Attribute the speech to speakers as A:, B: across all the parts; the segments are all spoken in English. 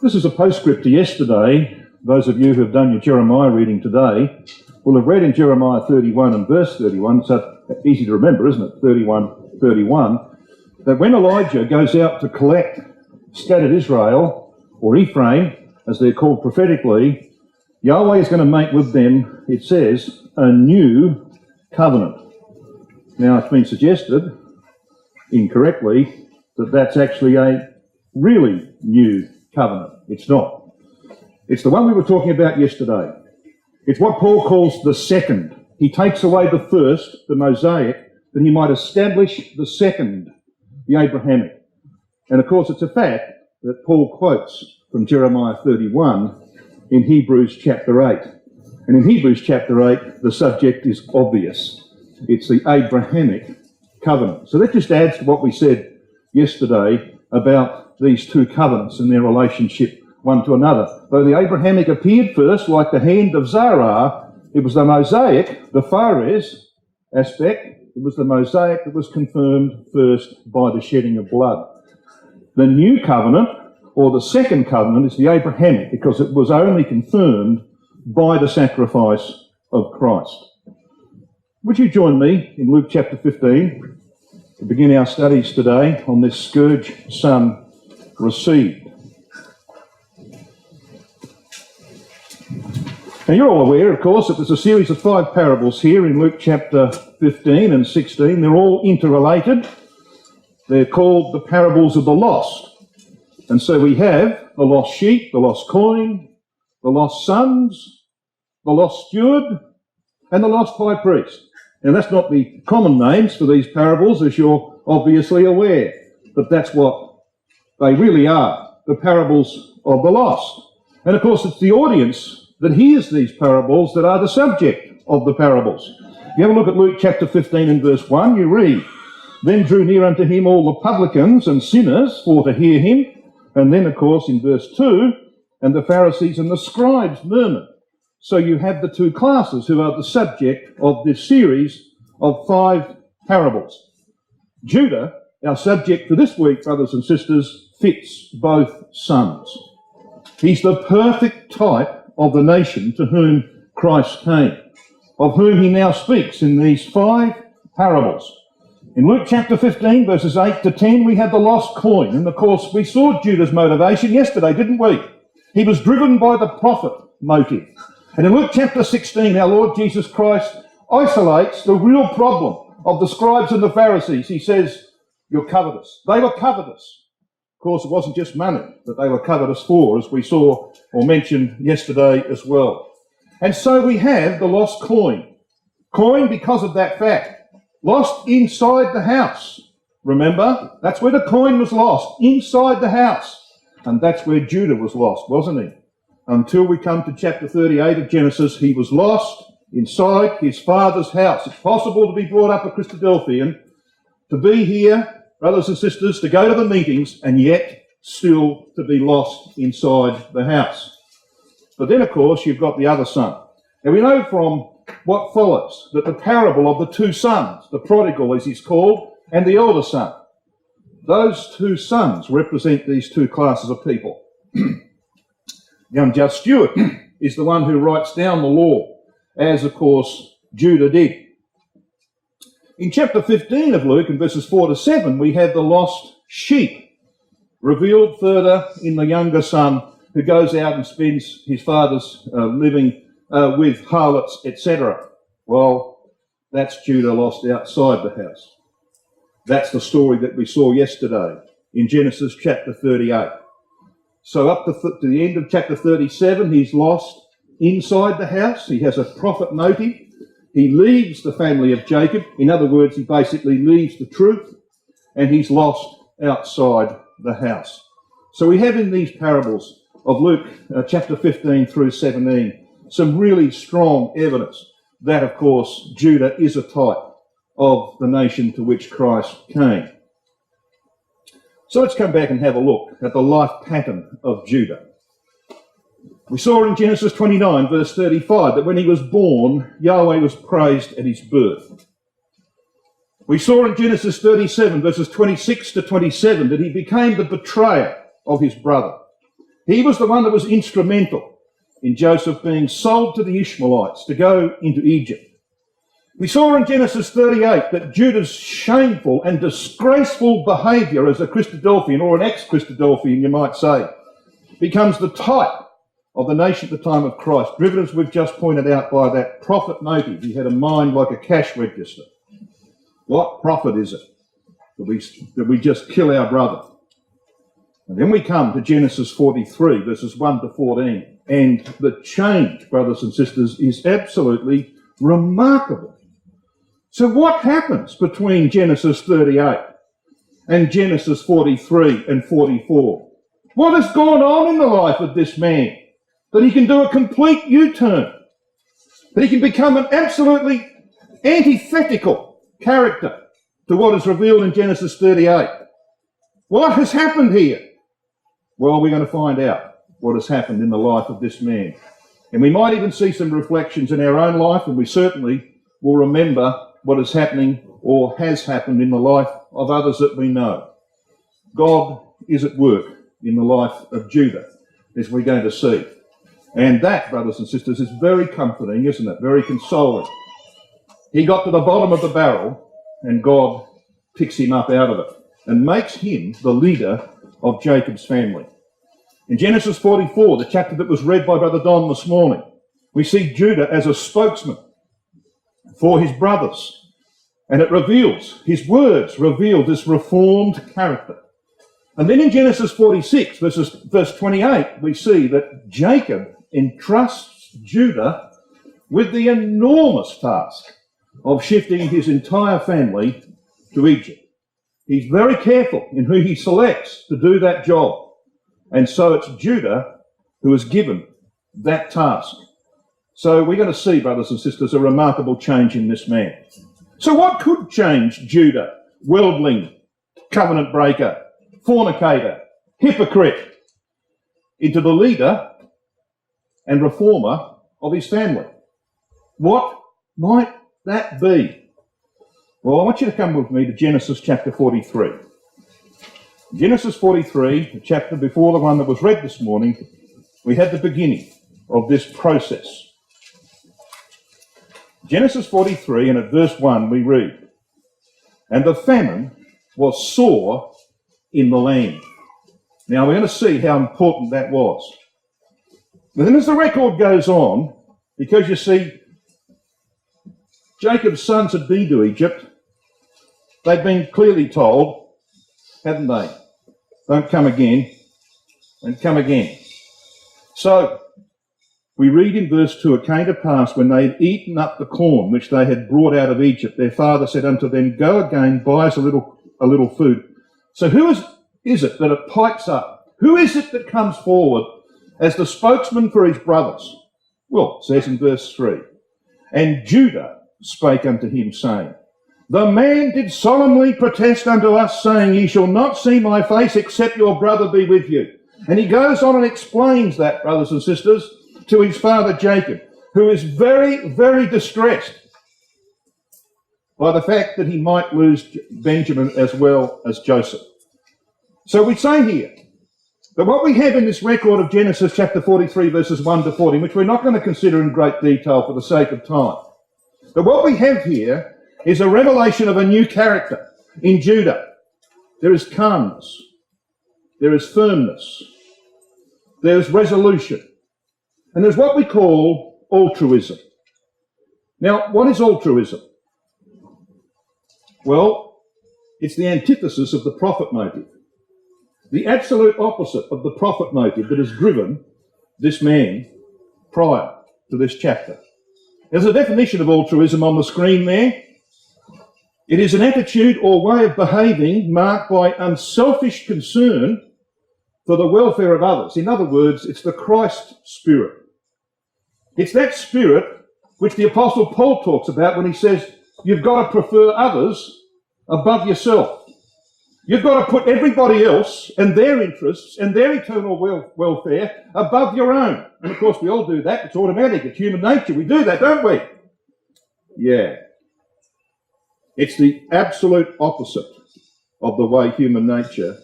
A: This is a postscript to yesterday. Those of you who have done your Jeremiah reading today will have read in Jeremiah 31 and verse 31, so easy to remember, isn't it? 31, that when Elijah goes out to collect scattered Israel, or Ephraim, as they're called prophetically, Yahweh is going to make with them, it says, a new covenant. Now, it's been suggested, incorrectly, that that's actually a really new covenant. It's not. It's the one we were talking about yesterday. It's what Paul calls the second. He takes away the first, the Mosaic, that he might establish the second, the Abrahamic. And of course, it's a fact that Paul quotes from Jeremiah 31 in Hebrews chapter 8. And in Hebrews chapter 8, the subject is obvious. It's the Abrahamic covenant. So that just adds to what we said yesterday about these two covenants and their relationship one to another. Though the Abrahamic appeared first like the hand of Zerah, it was the Mosaic, the Phares aspect, it was the Mosaic that was confirmed first by the shedding of blood. The new covenant, or the second covenant, is the Abrahamic, because it was only confirmed by the sacrifice of Christ. Would you join me in Luke chapter 15 to begin our studies today on this scourged son received? Now, you're all aware, of course, that there's a series of 5 parables here in Luke chapter 15 and 16. They're all interrelated. They're called the parables of the lost. And so we have the lost sheep, the lost coin, the lost sons, the lost steward, and the lost high priest. Now, that's not the common names for these parables, as you're obviously aware, but that's what they really are, the parables of the lost. And of course, it's the audience that hears these parables that are the subject of the parables. If you have a look at Luke chapter 15 and verse 1, you read, "Then drew near unto him all the publicans and sinners for to hear him." And then, of course, in verse 2, "And the Pharisees and the scribes murmured." So you have the two classes who are the subject of this series of 5 parables. Judah, our subject for this week, brothers and sisters, fits both sons. He's the perfect type of the nation to whom Christ came, of whom he now speaks in these 5 parables. In Luke chapter 15, verses 8 to 10, we had the lost coin. And of course, we saw Judah's motivation yesterday, didn't we? He was driven by the profit motive. And in Luke chapter 16, our Lord Jesus Christ isolates the real problem of the scribes and the Pharisees. He says, "You're covetous." They were covetous. Of course, it wasn't just money that they were covetous for, as we saw or mentioned yesterday as well. And so we have the lost coin. Coin because of that fact. Lost inside the house. Remember, that's where the coin was lost, inside the house. And that's where Judah was lost, wasn't he? Until we come to chapter 38 of Genesis, he was lost inside his father's house. It's possible to be brought up a Christadelphian, to be here, brothers and sisters, to go to the meetings, and yet still to be lost inside the house. But then, of course, you've got the other son. And we know from what follows that the parable of the 2 sons, the prodigal as he's called, and the elder son, those 2 sons represent these 2 classes of people. The unjust steward is the one who writes down the law, as, of course, Judah did. In chapter 15 of Luke, in verses 4 to 7, we have the lost sheep, revealed further in the younger son who goes out and spends his father's living with harlots, etc. Well, that's Judah lost outside the house. That's the story that we saw yesterday in Genesis chapter 38. So up to the end of chapter 37, he's lost inside the house. He has a profit motive. He leaves the family of Jacob. In other words, he basically leaves the truth, and he's lost outside the house. So we have in these parables of Luke chapter 15 through 17 some really strong evidence that, of course, Judah is a type of the nation to which Christ came. So let's come back and have a look at the life pattern of Judah. We saw in Genesis 29, verse 35, that when he was born, Yahweh was praised at his birth. We saw in Genesis 37, verses 26 to 27, that he became the betrayer of his brother. He was the one that was instrumental in Joseph being sold to the Ishmaelites to go into Egypt. We saw in Genesis 38 that Judah's shameful and disgraceful behaviour as a Christadelphian, or an ex-Christadelphian you might say, becomes the type of the nation at the time of Christ, driven, as we've just pointed out, by that profit motive. He had a mind like a cash register. What profit is it that we just kill our brother? And then we come to Genesis 43, verses 1 to 14, and the change, brothers and sisters, is absolutely remarkable. So what happens between Genesis 38 and Genesis 43 and 44? What has gone on in the life of this man that he can do a complete U-turn? That he can become an absolutely antithetical character to what is revealed in Genesis 38? What has happened here? Well, we're going to find out what has happened in the life of this man. And we might even see some reflections in our own life, and we certainly will remember what is happening or has happened in the life of others that we know. God is at work in the life of Judah, as we're going to see. And that, brothers and sisters, is very comforting, isn't it? Very consoling. He got to the bottom of the barrel, and God picks him up out of it and makes him the leader of Jacob's family. In Genesis 44, the chapter that was read by Brother Don this morning, we see Judah as a spokesman for his brothers. And it reveals, his words reveal this reformed character. And then in Genesis 46, verse 28, we see that Jacob entrusts Judah with the enormous task of shifting his entire family to Egypt. He's very careful in who he selects to do that job. And so it's Judah who is given that task. So we're going to see, brothers and sisters, a remarkable change in this man. So what could change Judah, worldling, covenant breaker, fornicator, hypocrite, into the leader and reformer of his family? What might that be? Well, I want you to come with me to Genesis chapter 43. Genesis 43, the chapter before the one that was read this morning, we had the beginning of this process. Genesis 43, and at verse 1 we read, "And the famine was sore in the land." Now we're going to see how important that was. But then as the record goes on, because you see, Jacob's sons had been to Egypt. They'd been clearly told, hadn't they? Don't come again, and come again. So, we read in verse 2, "It came to pass when they had eaten up the corn which they had brought out of Egypt, their father said unto them, Go again, buy us a little food." So who is it that it pipes up? Who is it that comes forward as the spokesman for his brothers? Well, it says in verse 3, "And Judah spake unto him, saying, The man did solemnly protest unto us, saying, Ye shall not see my face, except your brother be with you." And he goes on and explains that, brothers and sisters, to his father Jacob, who is very, very distressed by the fact that he might lose Benjamin as well as Joseph. So we say here that what we have in this record of Genesis chapter 43, verses 1 to 14, which we're not going to consider in great detail for the sake of time, but what we have here is a revelation of a new character in Judah. There is calmness, there is firmness, there is resolution, and there's what we call altruism. Now, what is altruism? Well, it's the antithesis of the profit motive, the absolute opposite of the profit motive that has driven this man prior to this chapter. There's a definition of altruism on the screen there. It is an attitude or way of behaving marked by unselfish concern for the welfare of others. In other words, it's the Christ spirit. It's that spirit which the Apostle Paul talks about when he says, you've got to prefer others above yourself. You've got to put everybody else and their interests and their eternal welfare above your own. And of course, we all do that. It's automatic. It's human nature. We do that, don't we? Yeah. It's the absolute opposite of the way human nature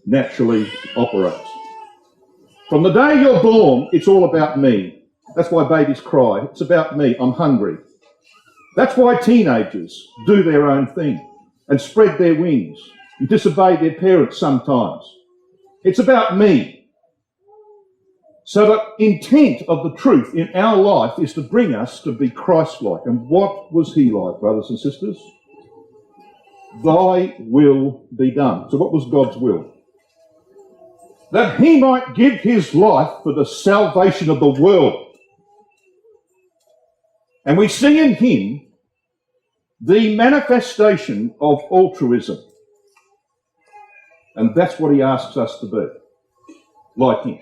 A: naturally operates. From the day you're born, it's all about me. That's why babies cry. It's about me. I'm hungry. That's why teenagers do their own thing and spread their wings and disobey their parents sometimes. It's about me. So the intent of the truth in our life is to bring us to be Christ-like. And what was he like, brothers and sisters? Thy will be done. So what was God's will? That he might give his life for the salvation of the world. And we see in him the manifestation of altruism. And that's what he asks us to be, like him.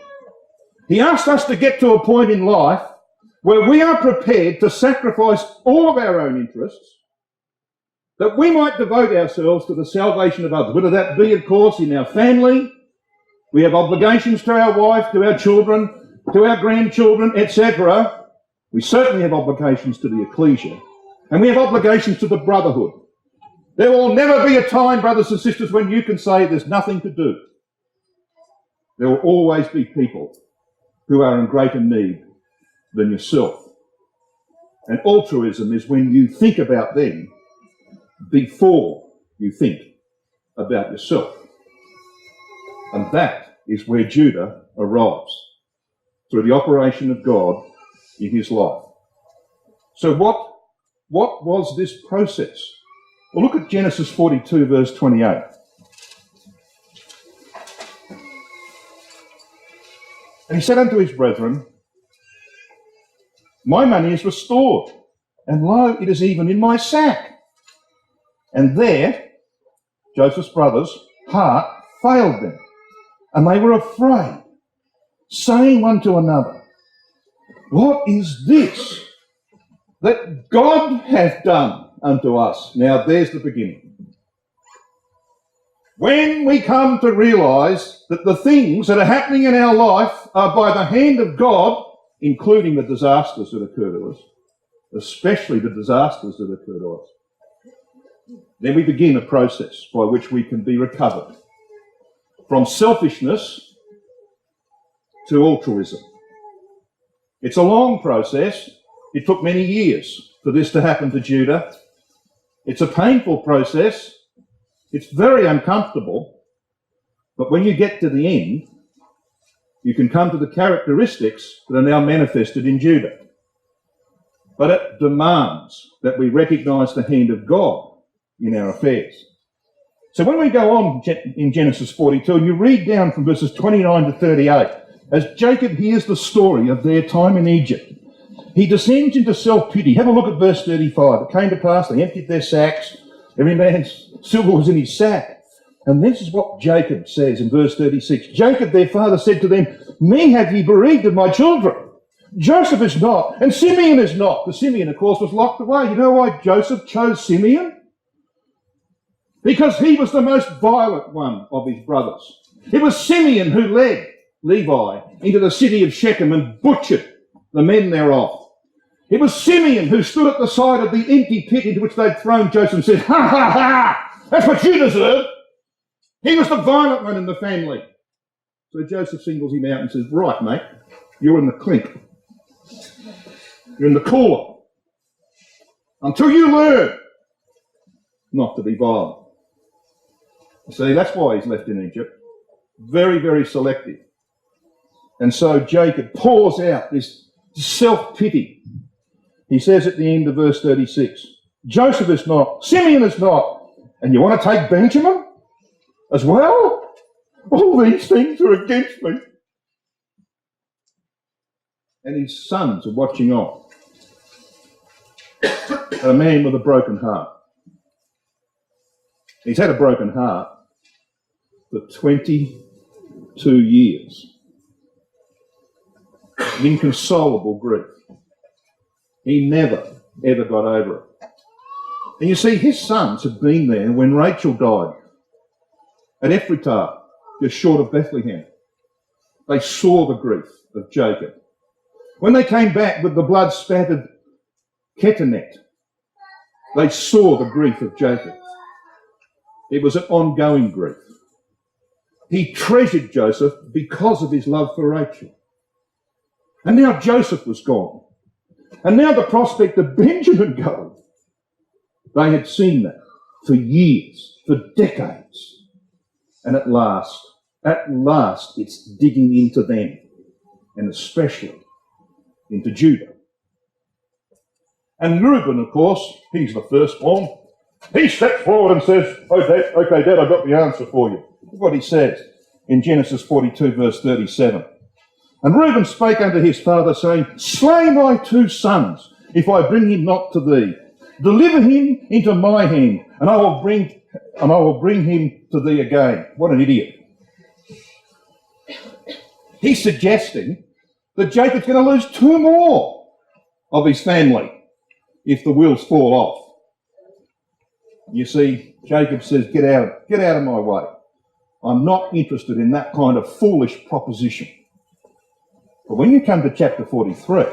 A: He asks us to get to a point in life where we are prepared to sacrifice all of our own interests, that we might devote ourselves to the salvation of others, whether that be, of course, in our family. We have obligations to our wife, to our children, to our grandchildren, etc. We certainly have obligations to the ecclesia, and we have obligations to the brotherhood. There will never be a time, brothers and sisters, when you can say there's nothing to do. There will always be people who are in greater need than yourself. And altruism is when you think about them before you think about yourself. And that is where Judah arrives, through the operation of God in his life. So what was this process? Well, look at Genesis 42, verse 28. And he said unto his brethren, my money is restored, and lo, it is even in my sack. And there, Joseph's brothers' heart failed them, and they were afraid, saying one to another, what is this that God hath done unto us? Now there's the beginning. When we come to realise that the things that are happening in our life are by the hand of God, including the disasters that occur to us, especially the disasters that occur to us, then we begin a process by which we can be recovered from selfishness to altruism. It's a long process. It took many years for this to happen to Judah. It's a painful process. It's very uncomfortable. But when you get to the end, you can come to the characteristics that are now manifested in Judah. But it demands that we recognise the hand of God in our affairs. So when we go on in Genesis 42, and you read down from verses 29 to 38, as Jacob hears the story of their time in Egypt, he descends into self-pity. Have a look at verse 35. It came to pass, they emptied their sacks. Every man's silver was in his sack. And this is what Jacob says in verse 36. Jacob, their father, said to them, me have ye bereaved of my children. Joseph is not, and Simeon is not. For Simeon, of course, was locked away. You know why Joseph chose Simeon? Because he was the most violent one of his brothers. It was Simeon who led Levi into the city of Shechem and butchered the men thereof. It was Simeon who stood at the side of the empty pit into which they'd thrown Joseph and said, ha, ha, ha, that's what you deserve. He was the violent one in the family. So Joseph singles him out and says, right, mate, you're in the clink. You're in the cooler. Until you learn not to be violent. See, that's why he's left in Egypt. Very, very selective. And so Jacob pours out this self-pity. He says at the end of verse 36, Joseph is not, Simeon is not, and you want to take Benjamin as well? All these things are against me. And his sons are watching on. A man with a broken heart. He's had a broken heart for 22 years. Inconsolable grief. He never, ever got over it. And you see, his sons had been there when Rachel died at Ephratah, just short of Bethlehem. They saw the grief of Jacob. When they came back with the blood-spattered Ketanette, they saw the grief of Jacob. It was an ongoing grief. He treasured Joseph because of his love for Rachel. And now Joseph was gone. And now the prospect of Benjamin going. They had seen that for years, for decades. And at last, it's digging into them, and especially into Judah. And Reuben, of course, he's the firstborn. He steps forward and says, okay, Dad, I've got the answer for you. Look what he says in Genesis 42, verse 37. And Reuben spake unto his father, saying, Slay my 2 sons, if I bring him not to thee. Deliver him into my hand, and I will bring him to thee again. What an idiot. He's suggesting that Jacob's going to lose 2 more of his family if the wheels fall off. You see, Jacob says, get out of my way. I'm not interested in that kind of foolish proposition. But when you come to chapter 43,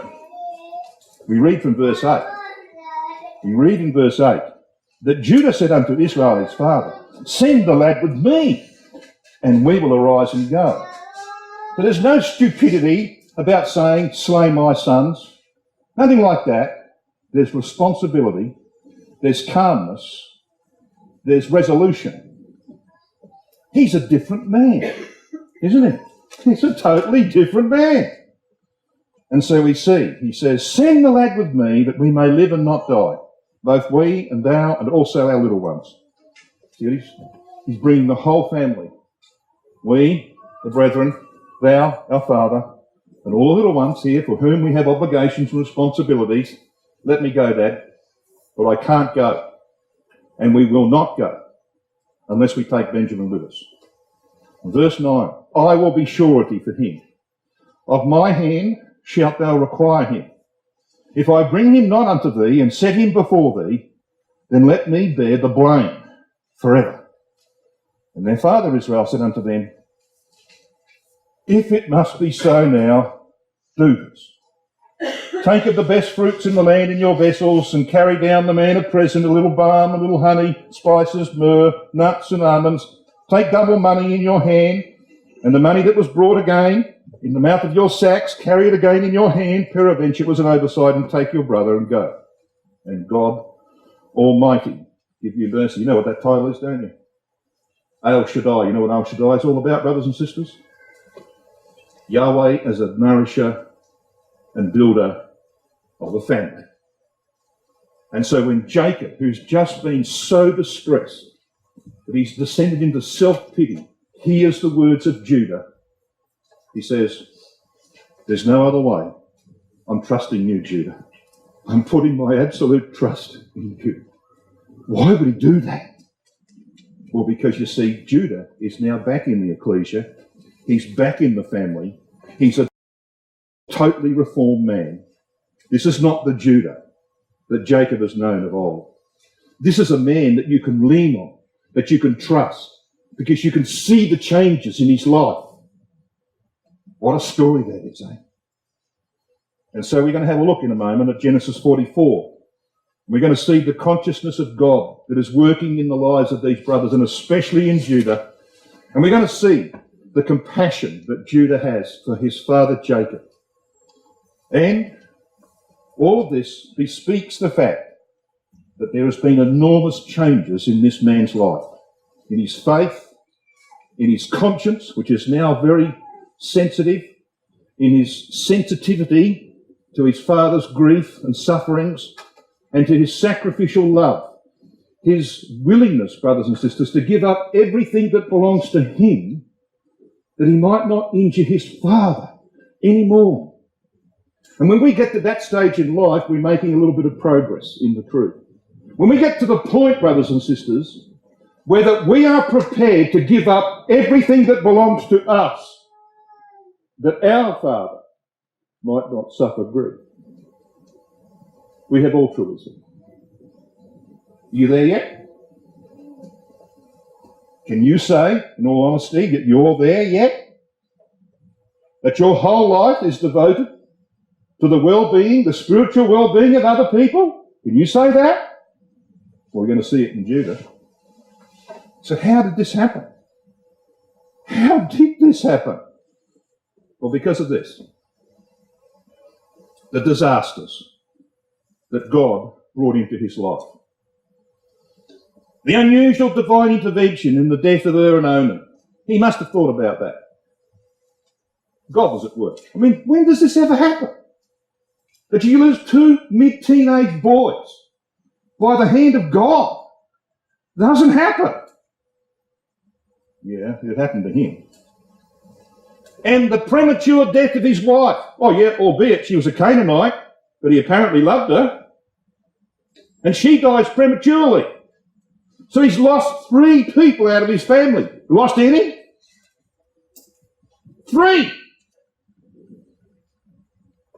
A: we read from verse 8. We read in verse 8 that Judah said unto Israel his father, Send the lad with me, and we will arise and go. But there's no stupidity about saying, slay my sons. Nothing like that. There's responsibility. There's calmness. There's resolution. He's a different man, isn't he? He's a totally different man. And so we see, he says, Send the lad with me that we may live and not die, both we and thou and also our little ones. See, he's bringing the whole family. We, the brethren, thou, our father, and all the little ones here for whom we have obligations and responsibilities. Let me go, Dad, but I can't go. And we will not go unless we take Benjamin with us. Verse 9, I will be surety for him. Of my hand shalt thou require him. If I bring him not unto thee and set him before thee, then let me bear the blame forever. And their father Israel said unto them, If it must be so now, do this. Take of the best fruits in the land in your vessels, and carry down the man of present, a little balm, a little honey, spices, myrrh, nuts and almonds. Take double money in your hand, and the money that was brought again in the mouth of your sacks, carry it again in your hand, peradventure it was an oversight, and take your brother and go. And God Almighty give you mercy. You know what that title is, don't you? El Shaddai. You know what El Shaddai is all about, brothers and sisters? Yahweh as a nourisher and builder of the family. And so when Jacob, who's just been so distressed that he's descended into self-pity, hears the words of Judah, he says, there's no other way. I'm trusting you, Judah. I'm putting my absolute trust in you. Why would he do that? Well, because you see, Judah is now back in the ecclesia. He's back in the family. He's a totally reformed man. This is not the Judah that Jacob has known of old. This is a man that you can lean on, that you can trust, because you can see the changes in his life. What a story that is, eh? And so we're going to have a look in a moment at Genesis 44. We're going to see the consciousness of God that is working in the lives of these brothers, and especially in Judah. And we're going to see the compassion that Judah has for his father Jacob. And all of this bespeaks the fact that there has been enormous changes in this man's life, in his faith, in his conscience, which is now very sensitive, in his sensitivity to his father's grief and sufferings, and to his sacrificial love, his willingness, brothers and sisters, to give up everything that belongs to him that he might not injure his father anymore. And when we get to that stage in life, we're making a little bit of progress in the truth. When we get to the point, brothers and sisters, where that we are prepared to give up everything that belongs to us, that our Father might not suffer grief, we have altruism. You there yet? Can you say, in all honesty, that you're there yet? That your whole life is devoted to the well-being, the spiritual well-being of other people? Can you say that? Well, we're going to see it in Judah. So how did this happen? How did this happen? Well, because of this. The disasters that God brought into his life. The unusual divine intervention in the death of and Onan. He must have thought about that. God was at work. I mean, when does this ever happen? That you lose two mid-teenage boys by the hand of God? It doesn't happen. Yeah, it happened to him. And the premature death of his wife. Oh yeah, albeit she was a Canaanite, but he apparently loved her. And she dies prematurely. So he's lost 3 people out of his family. Lost any? 3.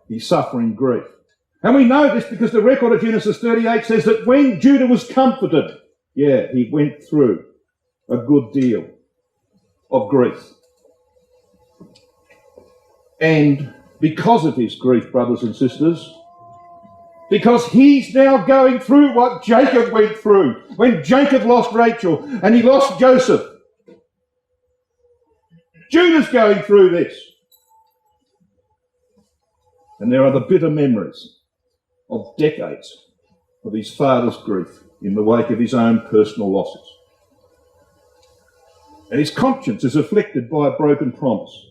A: He's suffering grief. And we know this because the record of Genesis 38 says that when Judah was comforted, yeah, he went through a good deal of grief. And because of his grief, brothers and sisters, because he's now going through what Jacob went through when Jacob lost Rachel and he lost Joseph. Judah's going through this. And there are the bitter memories of decades of his father's grief in the wake of his own personal losses. And his conscience is afflicted by a broken promise.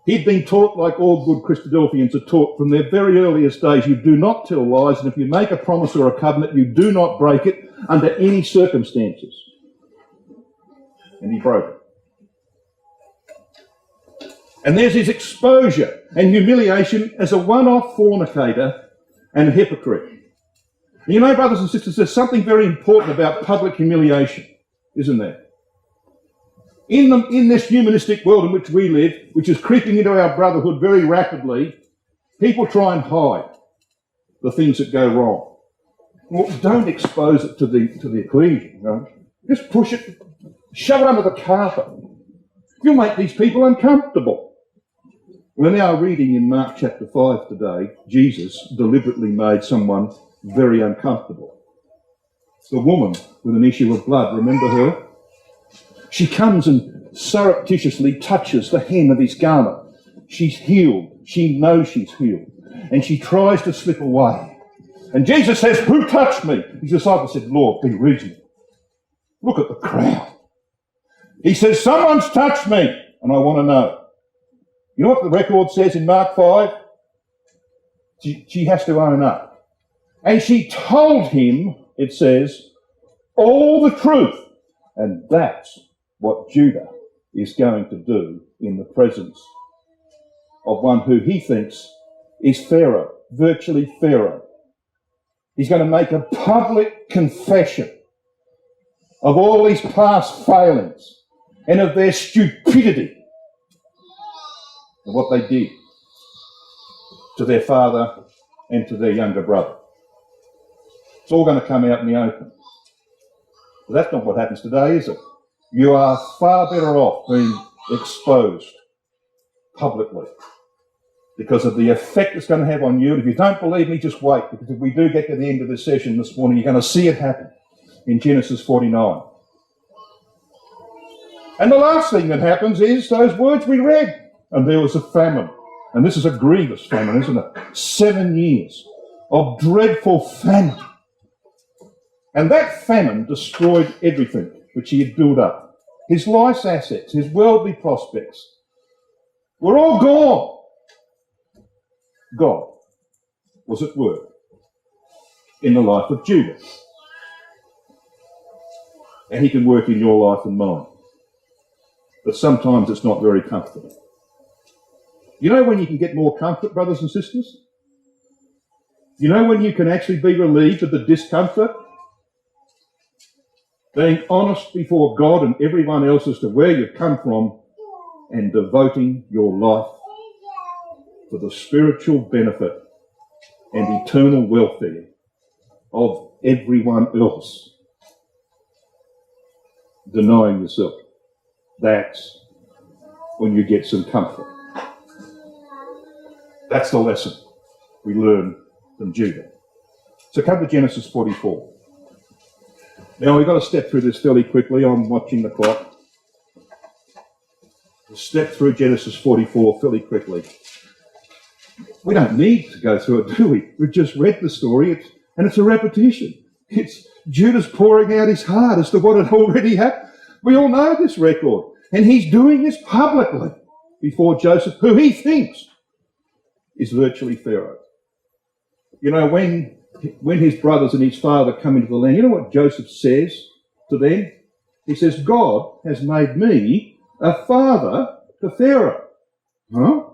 A: He'd been taught, like all good Christadelphians are taught from their very earliest days, you do not tell lies, and if you make a promise or a covenant, you do not break it under any circumstances. And he broke it. And there's his exposure and humiliation as a one-off fornicator and a hypocrite. And you know, brothers and sisters, there's something very important about public humiliation, isn't there? In this humanistic world in which we live, which is creeping into our brotherhood very rapidly, people try and hide the things that go wrong. Well, don't expose it to the ecclesia. You know? Just push it, shove it under the carpet. You'll make these people uncomfortable. We're now reading in Mark chapter 5 today, Jesus deliberately made someone very uncomfortable. The woman with an issue of blood, remember her? She comes and surreptitiously touches the hem of his garment. She's healed. She knows she's healed. And she tries to slip away. And Jesus says, who touched me? His disciples said, Lord, be reasonable. Look at the crowd. He says, someone's touched me, and I want to know. You know what the record says in Mark 5? She has to own up. And she told him, it says, all the truth. And that's what Judah is going to do in the presence of one who he thinks is Pharaoh, virtually Pharaoh. He's going to make a public confession of all his past failings and of their stupidity and what they did to their father and to their younger brother. It's all going to come out in the open. But that's not what happens today, is it? You are far better off being exposed publicly because of the effect it's going to have on you. And if you don't believe me, just wait, because if we do get to the end of this session this morning, you're going to see it happen in Genesis 49. And the last thing that happens is those words we read. And there was a famine. And this is a grievous famine, isn't it? 7 years of dreadful famine. And that famine destroyed everything which he had built up. His life's assets, his worldly prospects were all gone. God was at work in the life of Judah. And he can work in your life and mine. But sometimes it's not very comfortable. You know when you can get more comfort, brothers and sisters? You know when you can actually be relieved of the discomfort? Being honest before God and everyone else as to where you've come from and devoting your life for the spiritual benefit and eternal welfare of everyone else. Denying yourself. That's when you get some comfort. That's the lesson we learn from Judah. So come to Genesis 44. Now we've got to step through this fairly quickly. I'm watching the clock. step through Genesis 44 fairly quickly. We don't need to go through it, do we? We've just read the story, and it's a repetition. It's Judas pouring out his heart as to what had already happened. We all know this record. And he's doing this publicly before Joseph, who he thinks is virtually Pharaoh. You know, when his brothers and his father come into the land, you know what Joseph says to them? He says, God has made me a father to Pharaoh. Huh?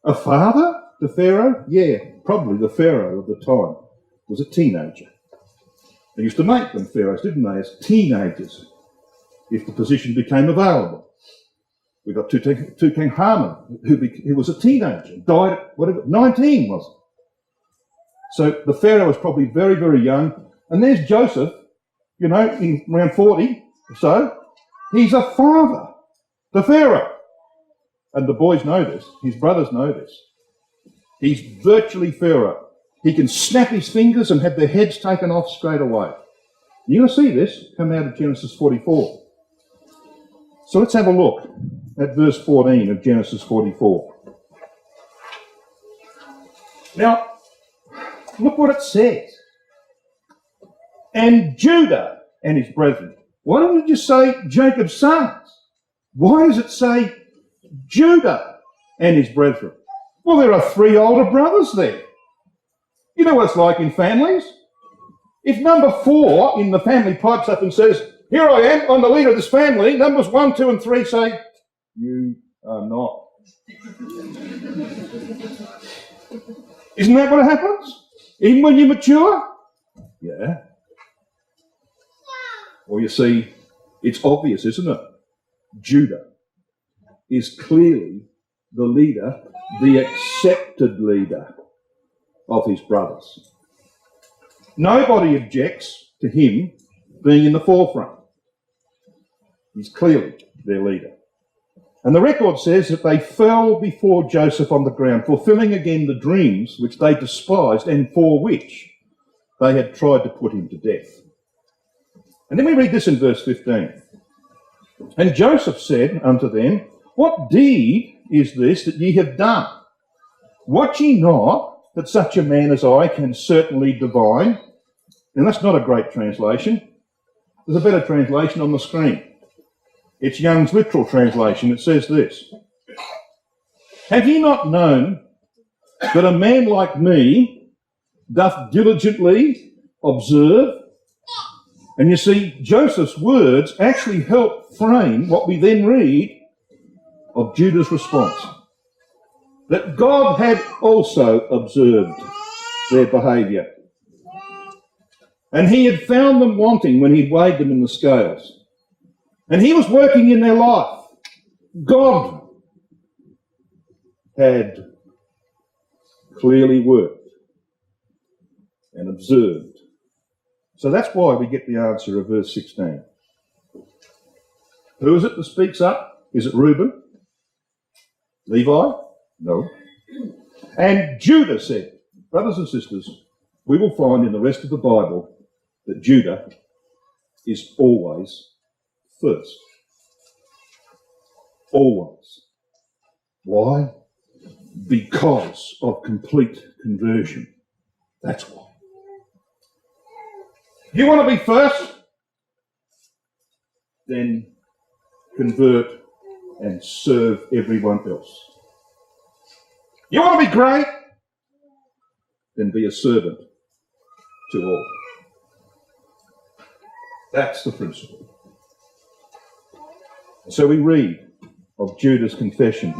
A: A father to Pharaoh? Yeah, probably the Pharaoh of the time was a teenager. They used to make them pharaohs, didn't they, as teenagers, if the position became available. We got King Haman, who was a teenager, died at 19, was it? So the Pharaoh was probably very, very young. And there's Joseph, you know, in around 40 or so. He's a father to Pharaoh. And the boys know this, his brothers know this. He's virtually Pharaoh. He can snap his fingers and have their heads taken off straight away. You're going to see this come out of Genesis 44. So let's have a look at verse 14 of Genesis 44. Now, look what it says. And Judah and his brethren. Why don't we just say Jacob's sons? Why does it say Judah and his brethren? Well, there are 3 older brothers there. You know what it's like in families? If number 4 in the family pipes up and says, here I am, I'm the leader of this family, numbers 1, 2 and 3 say, you are not. Isn't that what happens? Even when you mature? Yeah. Well, you see, it's obvious, isn't it? Judah is clearly the leader, the accepted leader of his brothers. Nobody objects to him being in the forefront. He's clearly their leader. And the record says that they fell before Joseph on the ground, fulfilling again the dreams which they despised and for which they had tried to put him to death. And then we read this in verse 15. And Joseph said unto them, what deed is this that ye have done? Wot ye not that such a man as I can certainly divine? And that's not a great translation. There's a better translation on the screen. It's Young's literal translation. It says this. Have ye not known that a man like me doth diligently observe? And you see, Joseph's words actually help frame what we then read of Judah's response. That God had also observed their behaviour. And he had found them wanting when he'd weighed them in the scales. And he was working in their life. God had clearly worked and observed. So that's why we get the answer of verse 16. Who is it that speaks up? Is it Reuben? Levi? No. And Judah said, brothers and sisters, we will find in the rest of the Bible that Judah is always first. Always. Why? Because of complete conversion. That's why. You want to be first? Then convert and serve everyone else. You want to be great? Then be a servant to all. That's the principle. So we read of Judah's confession.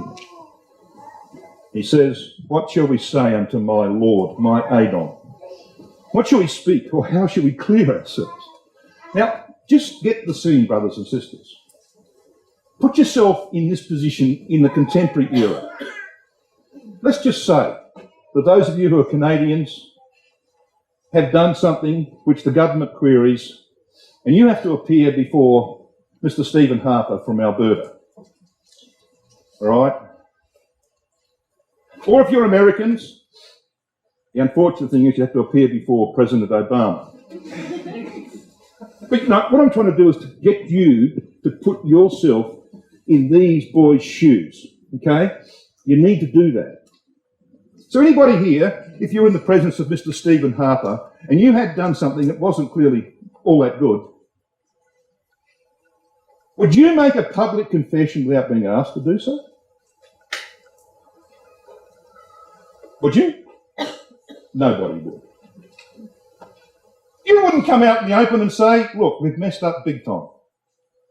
A: He says, what shall we say unto my Lord, my Adon? What shall we speak, or how shall we clear ourselves? Now, just get the scene, brothers and sisters. Put yourself in this position in the contemporary era. Let's just say that those of you who are Canadians have done something which the government queries, and you have to appear before Mr. Stephen Harper from Alberta. All right? Or if you're Americans, the unfortunate thing is you have to appear before President Obama. But no, what I'm trying to do is to get you to put yourself in these boys' shoes, okay? You need to do that. So anybody here, if you're in the presence of Mr. Stephen Harper and you had done something that wasn't clearly all that good, would you make a public confession without being asked to do so? Would you? Nobody would. You wouldn't come out in the open and say, look, we've messed up big time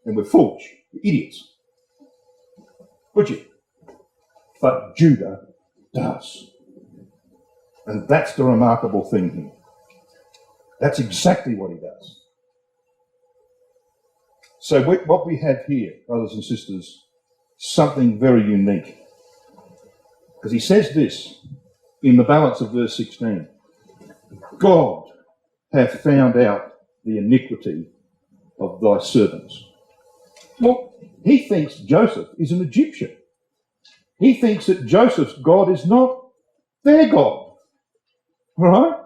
A: and we're foolish, we're idiots. Would you? But Judah does. And that's the remarkable thing here. That's exactly what he does. So what we have here, brothers and sisters, something very unique. Because he says this in the balance of verse 16. God hath found out the iniquity of thy servants. Well, he thinks Joseph is an Egyptian. He thinks that Joseph's God is not their God. All right?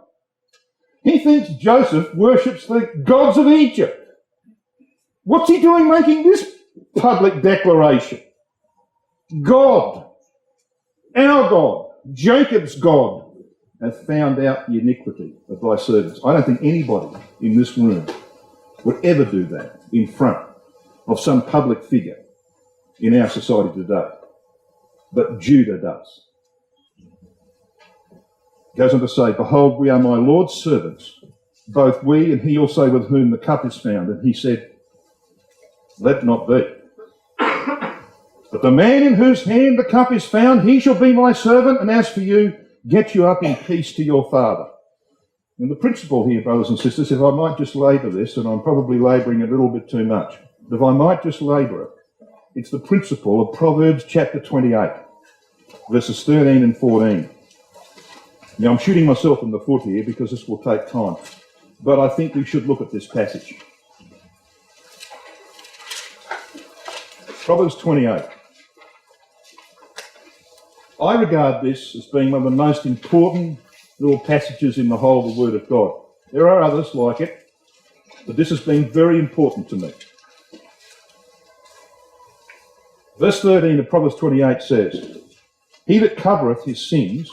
A: He thinks Joseph worships the gods of Egypt. What's he doing making this public declaration? God, our God, Jacob's God, hath found out the iniquity of thy servants. I don't think anybody in this room would ever do that in front of some public figure in our society today. But Judah does. He goes on to say, behold, we are my Lord's servants, both we and he also with whom the cup is found. And he said, let not be. But the man in whose hand the cup is found, he shall be my servant, and as for you, get you up in peace to your father. And the principle here, brothers and sisters, if I might just labour this, and I'm probably labouring a little bit too much, but if I might just labour it, it's the principle of Proverbs chapter 28, verses 13 and 14. Now, I'm shooting myself in the foot here because this will take time, but I think we should look at this passage. Proverbs 28. I regard this as being one of the most important little passages in the whole of the Word of God. There are others like it, but this has been very important to me. Verse 13 of Proverbs 28 says, he that covereth his sins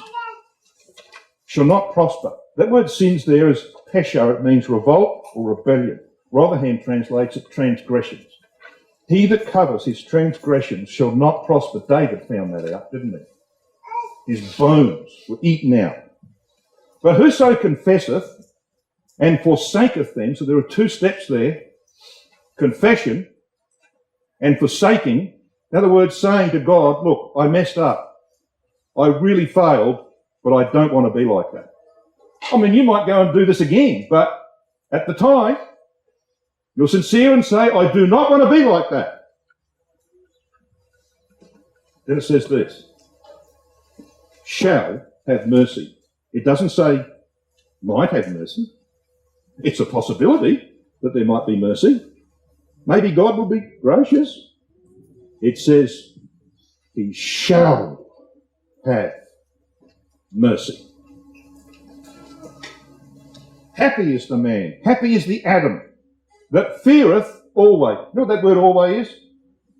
A: shall not prosper. That word sins there is pesha. It means revolt or rebellion. Rotherham translates it transgressions. He that covers his transgressions shall not prosper. David found that out, didn't he? His bones were eaten out. But whoso confesseth and forsaketh them, so there are two steps there, confession and forsaking. In other words, saying to God, look, I messed up. I really failed, but I don't want to be like that. I mean, you might go and do this again, but at the time, you're sincere and say, I do not want to be like that. Then it says this, shall have mercy. It doesn't say might have mercy. It's a possibility that there might be mercy. Maybe God will be gracious. It says he shall have mercy. Happy is the man, happy is the Adam that feareth always. You know what that word always is?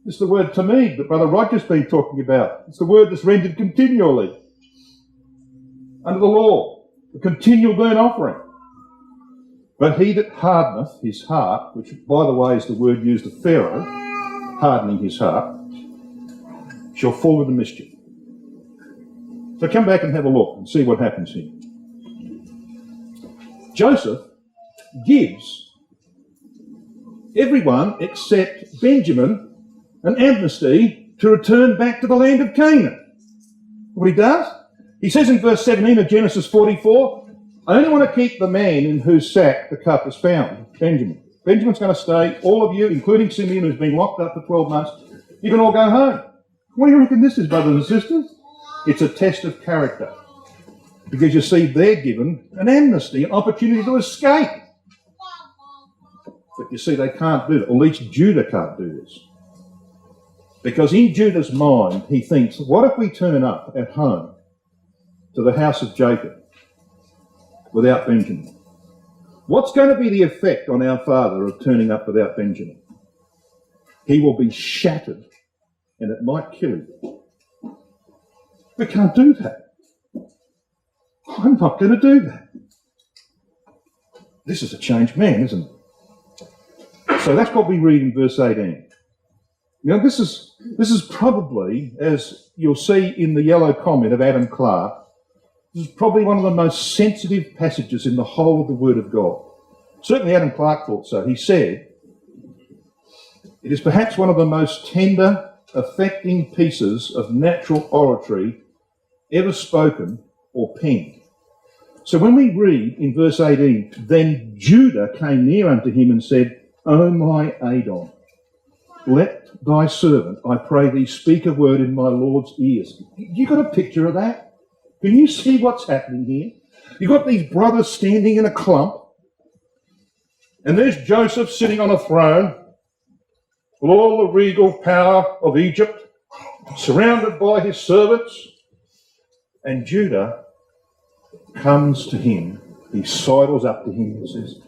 A: It's the word to me that Brother Roger's been talking about. It's the word that's rendered continually under the law, a continual burnt offering. But he that hardeneth his heart, which by the way is the word used of Pharaoh, hardening his heart, shall fall into mischief. So come back and have a look and see what happens here. Joseph gives everyone except Benjamin an amnesty to return back to the land of Canaan. What he does? He says in verse 17 of Genesis 44, I only want to keep the man in whose sack the cup is found, Benjamin. Benjamin's going to stay, all of you, including Simeon, who's been locked up for 12 months, you can all go home. What do you reckon this is, brothers and sisters? It's a test of character. Because you see, they're given an amnesty, an opportunity to escape. But you see, they can't do that. At least Judah can't do this. Because in Judah's mind, he thinks, what if we turn up at home to the house of Jacob without Benjamin? What's going to be the effect on our father of turning up without Benjamin? He will be shattered and it might kill him. We can't do that. I'm not going to do that. This is a changed man, isn't it? So that's what we read in verse 18. Now this is probably, as you'll see in the yellow comment of Adam Clark, this is probably one of the most sensitive passages in the whole of the Word of God. Certainly Adam Clark thought so. He said, it is perhaps one of the most tender, affecting pieces of natural oratory ever spoken or penned. So when we read in verse 18, then Judah came near unto him and said, O my Adon, let thy servant, I pray thee, speak a word in my Lord's ears. You got a picture of that? Can you see what's happening here? You've got these brothers standing in a clump, and there's Joseph sitting on a throne with all the regal power of Egypt, surrounded by his servants, and Judah comes to him. He sidles up to him and says,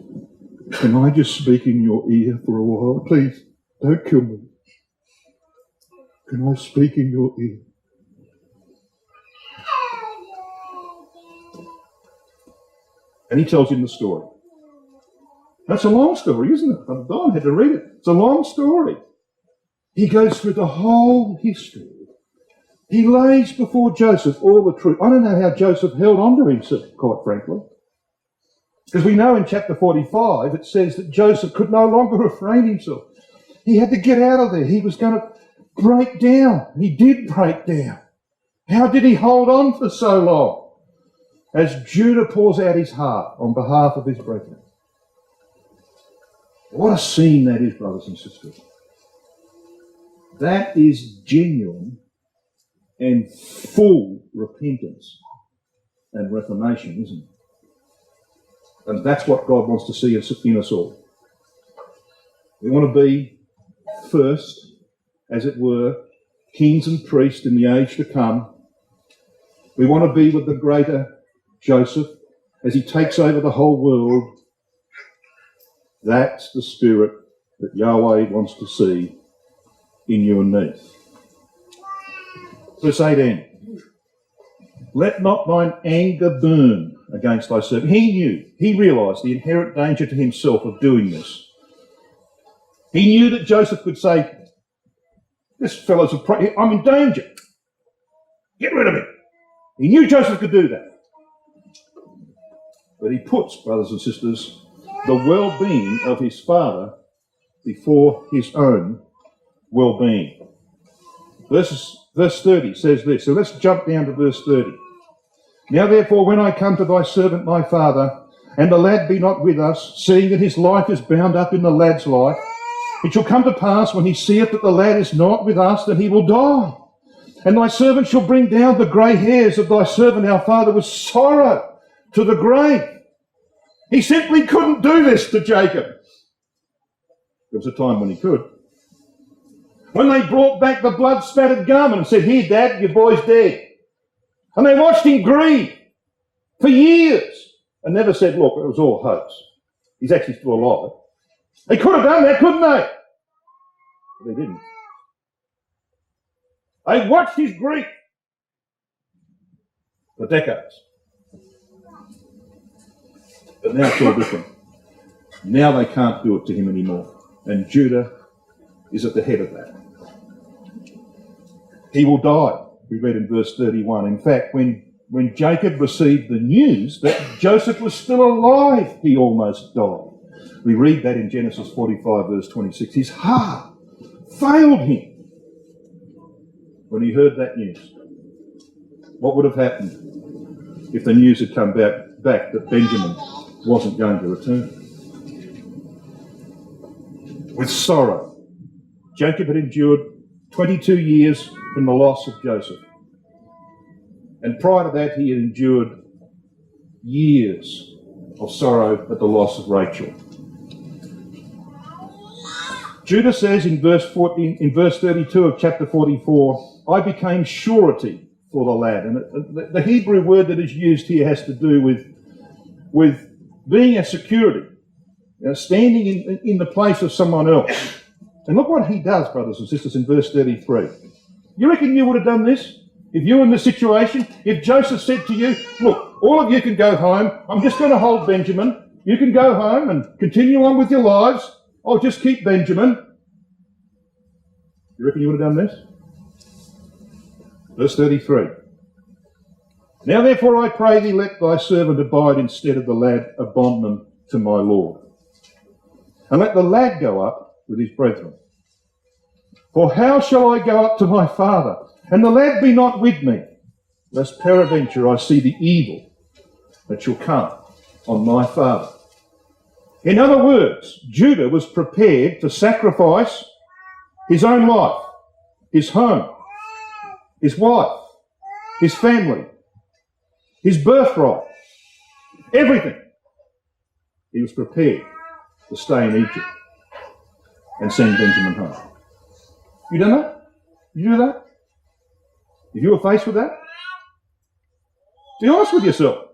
A: can I just speak in your ear for a while? Please, don't kill me. Can I speak in your ear? And he tells him the story. That's a long story, isn't it? Don had to read it. It's a long story. He goes through the whole history. He lays before Joseph all the truth. I don't know how Joseph held on to himself, quite frankly. Because we know in chapter 45 it says that Joseph could no longer refrain himself. He had to get out of there. He was going to break down. He did break down. How did he hold on for so long? As Judah pours out his heart on behalf of his brethren. What a scene that is, brothers and sisters. That is genuine and full repentance and reformation, isn't it? And that's what God wants to see in us all. We want to be first, as it were, kings and priests in the age to come. We want to be with the greater Joseph as he takes over the whole world. That's the spirit that Yahweh wants to see in you and me. Verse 18. Let not thine anger burn against thy servant. He realised the inherent danger to himself of doing this. He knew that Joseph could say, this fellow's I'm in danger. Get rid of him. He knew Joseph could do that. But he puts, brothers and sisters, the well-being of his father before his own well-being. Verse 30 says this. So let's jump down to verse 30. Now therefore, when I come to thy servant my father, and the lad be not with us, seeing that his life is bound up in the lad's life, it shall come to pass when he seeth that the lad is not with us, that he will die. And thy servant shall bring down the grey hairs of thy servant our father with sorrow to the grave. He simply couldn't do this to Jacob. There was a time when he could. When they brought back the blood-spattered garment and said, here, Dad, your boy's dead. And they watched him grieve for years and never said, look, it was all hoax. He's actually still alive. They could have done that, couldn't they? But they didn't. They watched his grief for decades. But now it's all different. Now they can't do it to him anymore. And Judah is at the head of that. He will die, we read in verse 31. In fact, when Jacob received the news that Joseph was still alive, he almost died. We read that in Genesis 45, verse 26. His heart failed him when he heard that news. What would have happened if the news had come back that Benjamin wasn't going to return? With sorrow, Jacob had endured 22 years from the loss of Joseph. And prior to that, he had endured years of sorrow at the loss of Rachel. Judah says in verse 32 of chapter 44, I became surety for the lad. And the Hebrew word that is used here has to do with being a security, standing in the place of someone else. And look what he does, brothers and sisters, in verse 33. You reckon you would have done this? If you were in this situation, if Joseph said to you, look, all of you can go home, I'm just going to hold Benjamin, you can go home and continue on with your lives, I'll just keep Benjamin. You reckon you would have done this? Verse 33. Now therefore I pray thee, let thy servant abide instead of the lad a bondman to my Lord. And let the lad go up with his brethren. For how shall I go up to my father, and the lad be not with me, lest peradventure I see the evil that shall come on my father. In other words, Judah was prepared to sacrifice his own life, his home, his wife, his family, his birthright, everything. He was prepared to stay in Egypt and send Benjamin home. You done that? You do that? If you were faced with that? Be honest with yourself.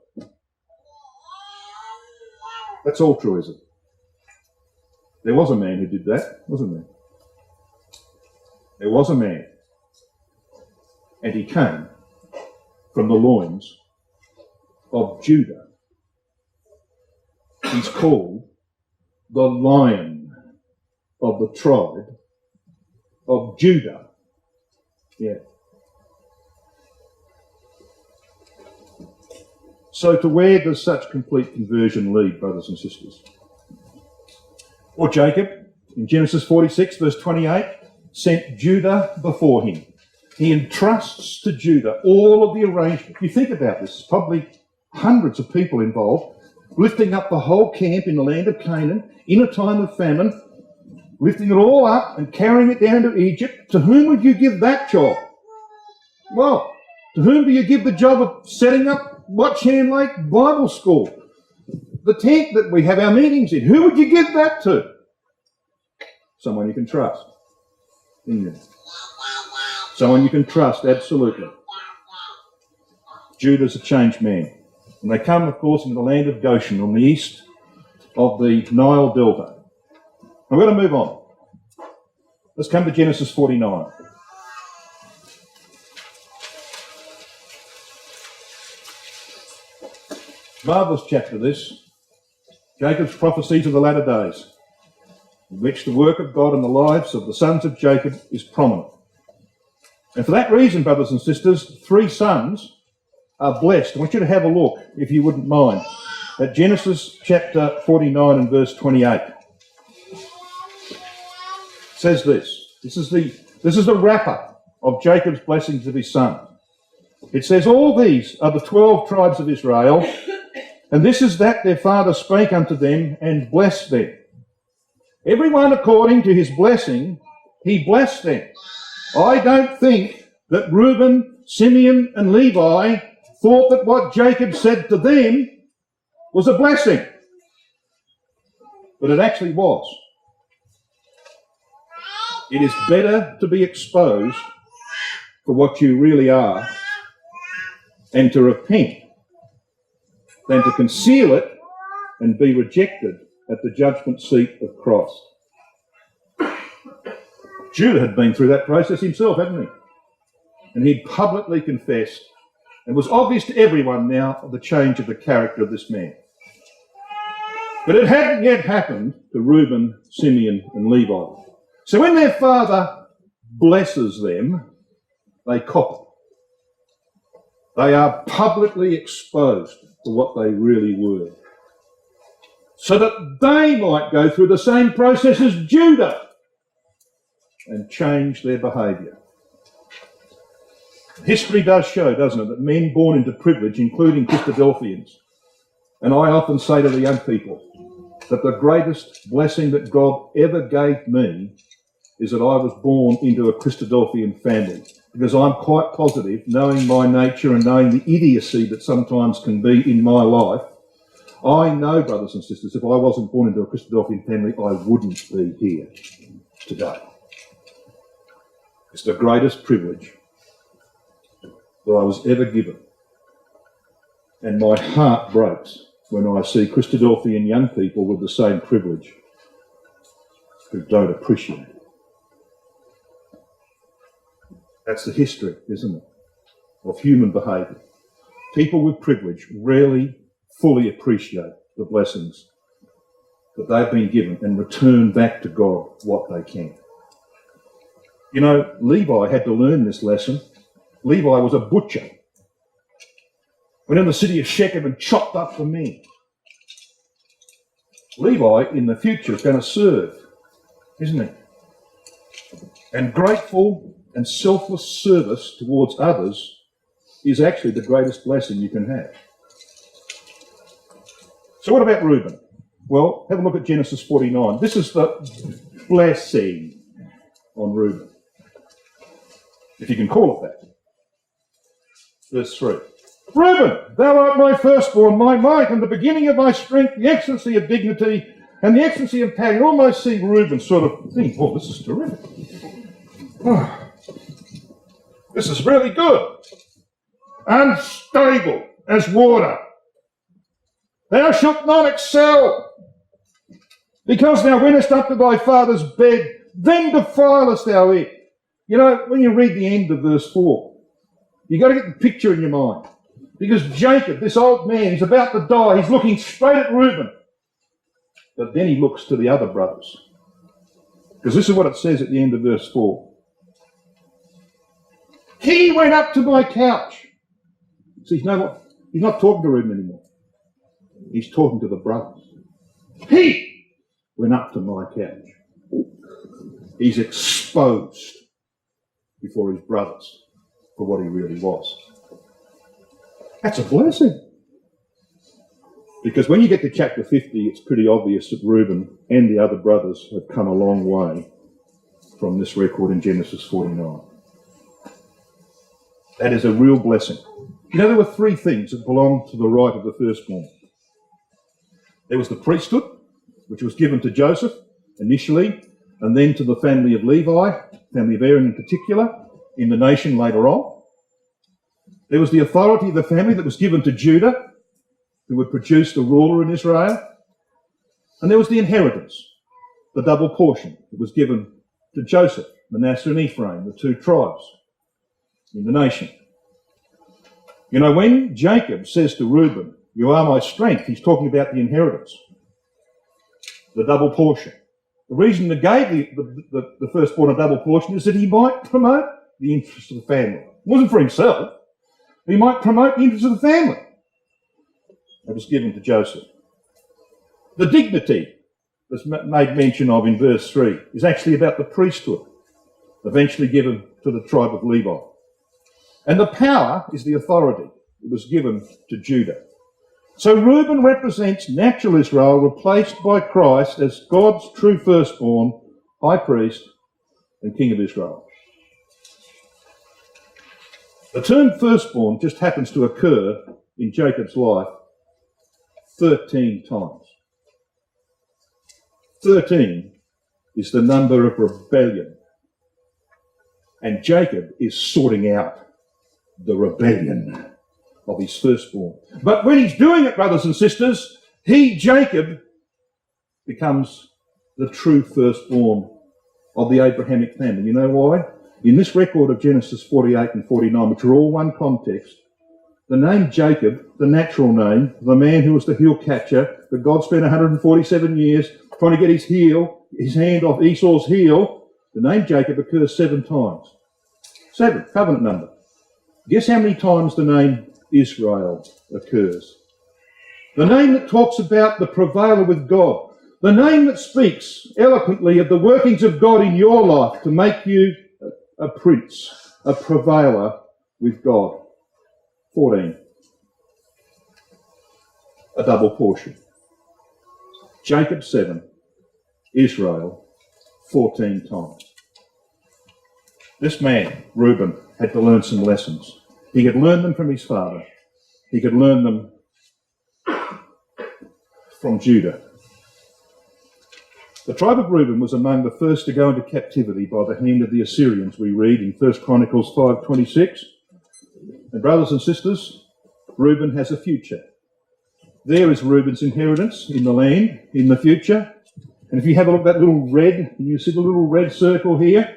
A: That's all true, is it? There was a man who did that, wasn't there? There was a man, and he came from the loins of Judah. He's called the Lion of the tribe of Judah. Yeah. So to where does such complete conversion lead, brothers and sisters? Or Jacob, in Genesis 46, verse 28, sent Judah before him. He entrusts to Judah all of the arrangement. You think about this, probably hundreds of people involved, lifting up the whole camp in the land of Canaan in a time of famine, lifting it all up and carrying it down to Egypt. To whom would you give that job? Well, to whom do you give the job of setting up Watchham Lake Bible School? The tent that we have our meetings in. Who would you give that to? Someone you can trust. Someone you can trust, absolutely. Judah's a changed man. And they come, of course, into the land of Goshen on the east of the Nile Delta. I'm going to move on. Let's come to Genesis 49. Marvellous chapter this. Jacob's prophecies of the latter days, in which the work of God in the lives of the sons of Jacob is prominent. And for that reason, brothers and sisters, 3 sons are blessed. I want you to have a look, if you wouldn't mind, at Genesis chapter 49 and verse 28. It says this. This is the wrapper of Jacob's blessings of his son. It says, all these are the 12 tribes of Israel, and this is that their father spake unto them and blessed them. Everyone according to his blessing, he blessed them. I don't think that Reuben, Simeon and Levi thought that what Jacob said to them was a blessing. But it actually was. It is better to be exposed for what you really are and to repent than to conceal it and be rejected at the judgment seat of Christ. Judah had been through that process himself, hadn't he? And he'd publicly confessed, and it was obvious to everyone now of the change of the character of this man. But it hadn't yet happened to Reuben, Simeon and Levi. So when their father blesses them, they copy. They are publicly exposed to what they really were, so that they might go through the same process as Judah and change their behaviour. History does show, doesn't it, that men born into privilege, including Christadelphians, and I often say to the young people that the greatest blessing that God ever gave me is that I was born into a Christadelphian family, because I'm quite positive, knowing my nature and knowing the idiocy that sometimes can be in my life, I know, brothers and sisters, if I wasn't born into a Christadelphian family, I wouldn't be here today. It's the greatest privilege that I was ever given. And my heart breaks when I see Christadelphian young people with the same privilege who don't appreciate it. That's the history, isn't it, of human behaviour. People with privilege rarely fully appreciate the blessings that they've been given and return back to God what they can. You know, Levi had to learn this lesson. Levi was a butcher. Went in the city of Shechem and chopped up the men. Levi in the future is going to serve, isn't he? And grateful and selfless service towards others is actually the greatest blessing you can have. So what about Reuben? Well, have a look at Genesis 49. This is the blessing on Reuben, if you can call it that. Verse 3. Reuben, thou art my firstborn, my might, and the beginning of my strength, the excellency of dignity, and the excellency of power. You almost see Reuben sort of think, oh, this is terrific. Oh, this is really good. Unstable as water. Thou shalt not excel, because thou wentest up to thy father's bed, then defilest thou it. You know, when you read the end of verse 4, you've got to get the picture in your mind. Because Jacob, this old man, he's about to die. He's looking straight at Reuben. But then he looks to the other brothers. Because this is what it says at the end of verse 4. He went up to my couch. See, he's not talking to Reuben anymore. He's talking to the brothers. He went up to my couch. He's exposed before his brothers for what he really was. That's a blessing. Because when you get to chapter 50, it's pretty obvious that Reuben and the other brothers have come a long way from this record in Genesis 49. That is a real blessing. You know, there were three things that belonged to the right of the firstborn. There was the priesthood, which was given to Joseph initially, and then to the family of Levi, family of Aaron in particular, in the nation later on. There was the authority of the family that was given to Judah, who would produce the ruler in Israel. And there was the inheritance, the double portion that was given to Joseph, Manasseh and Ephraim, the two tribes in the nation. You know, when Jacob says to Reuben, you are my strength, he's talking about the inheritance, the double portion. The reason he gave the firstborn a double portion is that he might promote the interests of the family. It wasn't for himself. He might promote the interests of the family. That was given to Joseph. The dignity that's made mention of in verse 3 is actually about the priesthood, eventually given to the tribe of Levi. And the power is the authority that was given to Judah. So Reuben represents natural Israel replaced by Christ as God's true firstborn, high priest, and king of Israel. The term firstborn just happens to occur in Jacob's life 13 times. 13 is the number of rebellion. And Jacob is sorting out the rebellion of his firstborn. But when he's doing it, brothers and sisters, Jacob, becomes the true firstborn of the Abrahamic family. You know why? In this record of Genesis 48 and 49, which are all one context, the name Jacob, the natural name, the man who was the heel catcher, that God spent 147 years trying to get his hand off Esau's heel, the name Jacob occurs 7 times. 7, covenant number. Guess how many times the name Israel occurs? The name that talks about the prevailer with God. The name that speaks eloquently of the workings of God in your life to make you a prince, a prevailer with God. 14. A double portion. Jacob 7, Israel 14 times. This man, Reuben, had to learn some lessons. He had learned them from his father. He could learn them from Judah. The tribe of Reuben was among the first to go into captivity by the hand of the Assyrians, we read in 1 Chronicles 5:26. And brothers and sisters, Reuben has a future. There is Reuben's inheritance in the land, in the future. And if you have a look at that little red, you see the little red circle here?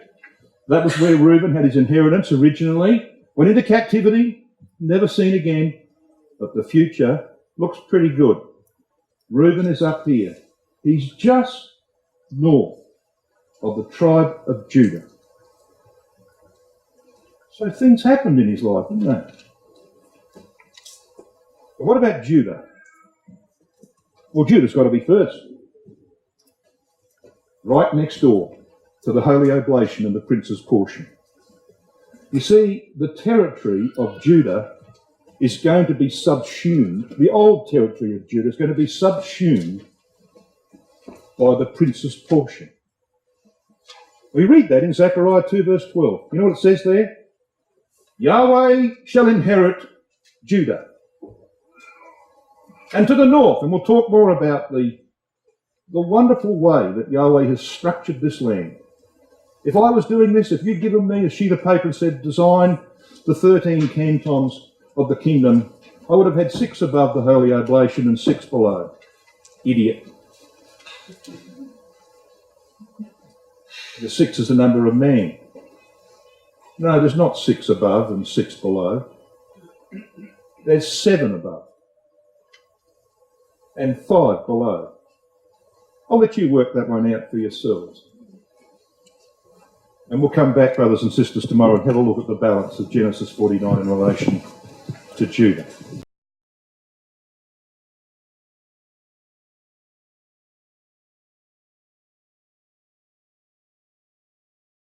A: That was where Reuben had his inheritance originally. Went into captivity, never seen again, but the future looks pretty good. Reuben is up here. He's just north of the tribe of Judah. So things happened in his life, didn't they? But what about Judah? Well, Judah's got to be first. Right next door to the holy oblation and the prince's portion. You see, the territory of Judah is going to be subsumed, the old territory of Judah is going to be subsumed by the prince's portion. We read that in Zechariah 2 verse 12. You know what it says there? Yahweh shall inherit Judah. And to the north, and we'll talk more about the wonderful way that Yahweh has structured this land. If I was doing this, if you'd given me a sheet of paper and said, design the 13 cantons of the kingdom, I would have had 6 above the holy oblation and 6 below. Idiot. The 6 is the number of man. No, there's not 6 above and 6 below. There's 7 above and 5 below. I'll let you work that one out for yourselves. And we'll come back, brothers and sisters, tomorrow and have a look at the balance of Genesis 49 in relation to Judah.